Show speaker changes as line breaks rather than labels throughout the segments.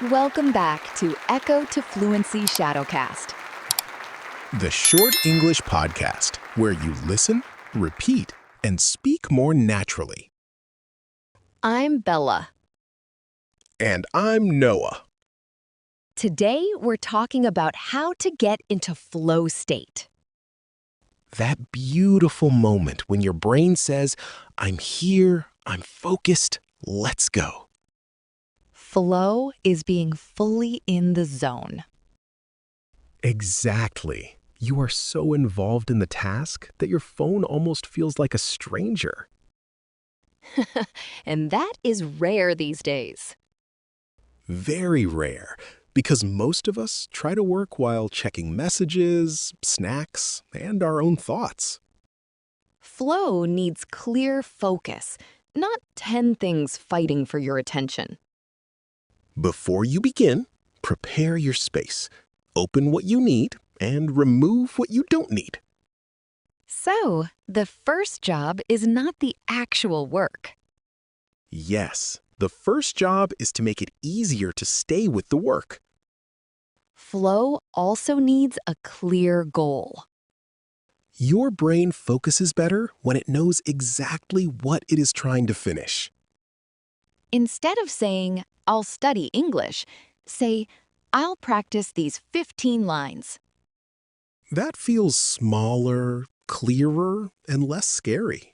Welcome back to Echo to Fluency Shadowcast.
The short English podcast where you listen, repeat, and speak more naturally.
I'm Bella.
And I'm Noah.
Today, we're talking about how to get into flow state.
That beautiful moment when your brain says, I'm here, I'm focused, let's go.
Flow is being fully in the zone.
Exactly. You are so involved in the task that your phone almost feels like a stranger.
And that is rare these days.
Very rare, because most of us try to work while checking messages, snacks, and our own thoughts.
Flow needs clear focus, not 10 things fighting for your attention.
Before you begin, prepare your space. Open what you need and remove what you don't need.
So, the first job is not the actual work.
Yes, the first job is to make it easier to stay with the work.
Flow also needs a clear goal.
Your brain focuses better when it knows exactly what it is trying to finish.
Instead of saying, I'll study English, say, I'll practice these 15 lines.
That feels smaller, clearer, and less scary.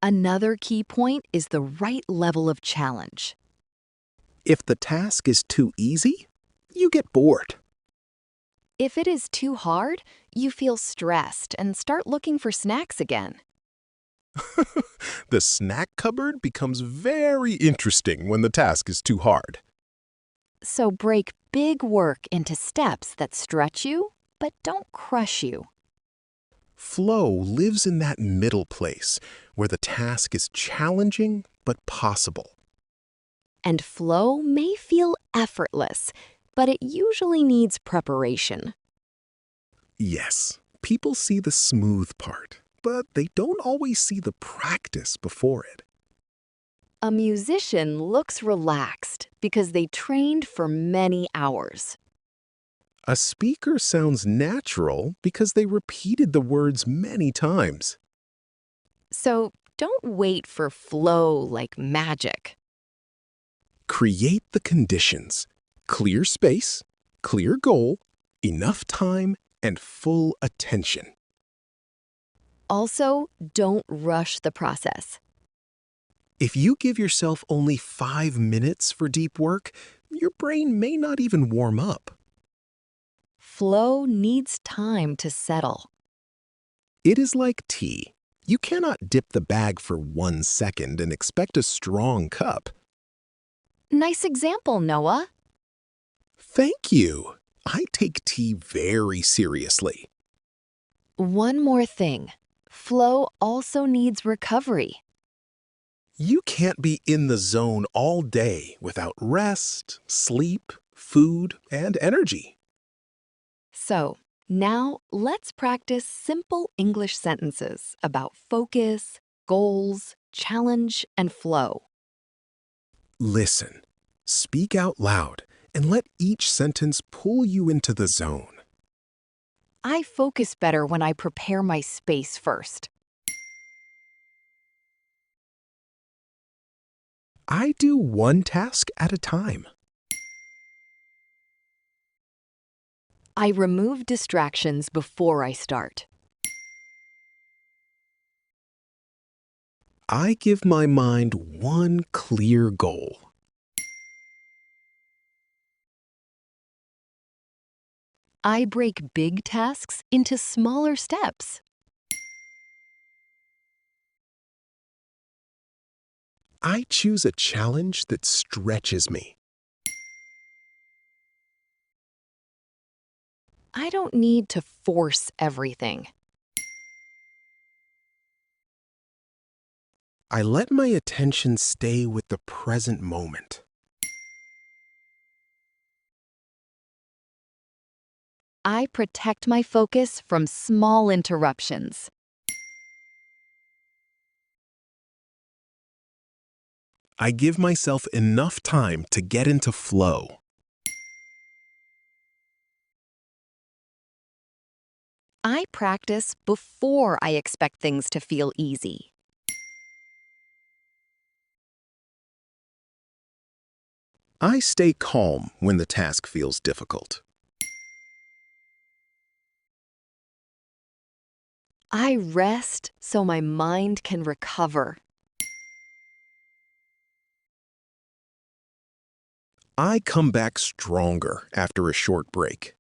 Another key point is the right level of challenge.
If the task is too easy, you get bored.
If it is too hard, you feel stressed and start looking for snacks again.
The snack cupboard becomes very interesting when the task is too hard.
So break big work into steps that stretch you, but don't crush you.
Flow lives in that middle place where the task is challenging but possible.
And flow may feel effortless, but it usually needs preparation.
Yes, people see the smooth part, but they don't always see the practice before it.
A musician looks relaxed because they trained for many hours.
A speaker sounds natural because they repeated the words many times.
So don't wait for flow like magic.
Create the conditions: clear space, clear goal, enough time, and full attention.
Also, don't rush the process.
If you give yourself only 5 minutes for deep work, your brain may not even warm up.
Flow needs time to settle.
It is like tea. You cannot dip the bag for 1 second and expect a strong cup.
Nice example, Noah.
Thank you. I take tea very seriously.
One more thing. Flow also needs recovery.
You can't be in the zone all day without rest, sleep, food, and energy.
So, now let's practice simple English sentences about focus, goals, challenge, and flow.
Listen, speak out loud, and let each sentence pull you into the zone.
I focus better when I prepare my space first.
I do one task at a time.
I remove distractions before I start.
I give my mind one clear goal.
I break big tasks into smaller steps.
I choose a challenge that stretches me.
I don't need to force everything.
I let my attention stay with the present moment.
I protect my focus from small interruptions.
I give myself enough time to get into flow.
I practice before I expect things to feel easy.
I stay calm when the task feels difficult.
I rest so my mind can recover.
I come back stronger after a short break.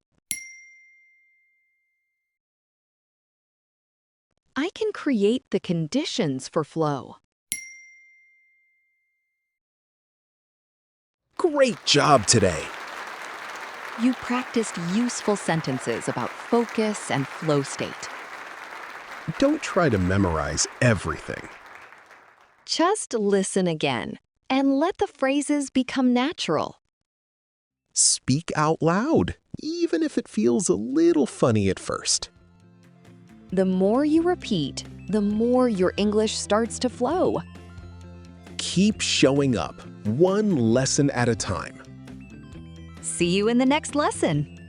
I can create the conditions for flow.
Great job today!
You practiced useful sentences about focus and flow state.
Don't try to memorize everything.
Just listen again and let the phrases become natural.
Speak out loud, even if it feels a little funny at first.
The more you repeat, the more your English starts to flow.
Keep showing up, one lesson at a time.
See you in the next lesson.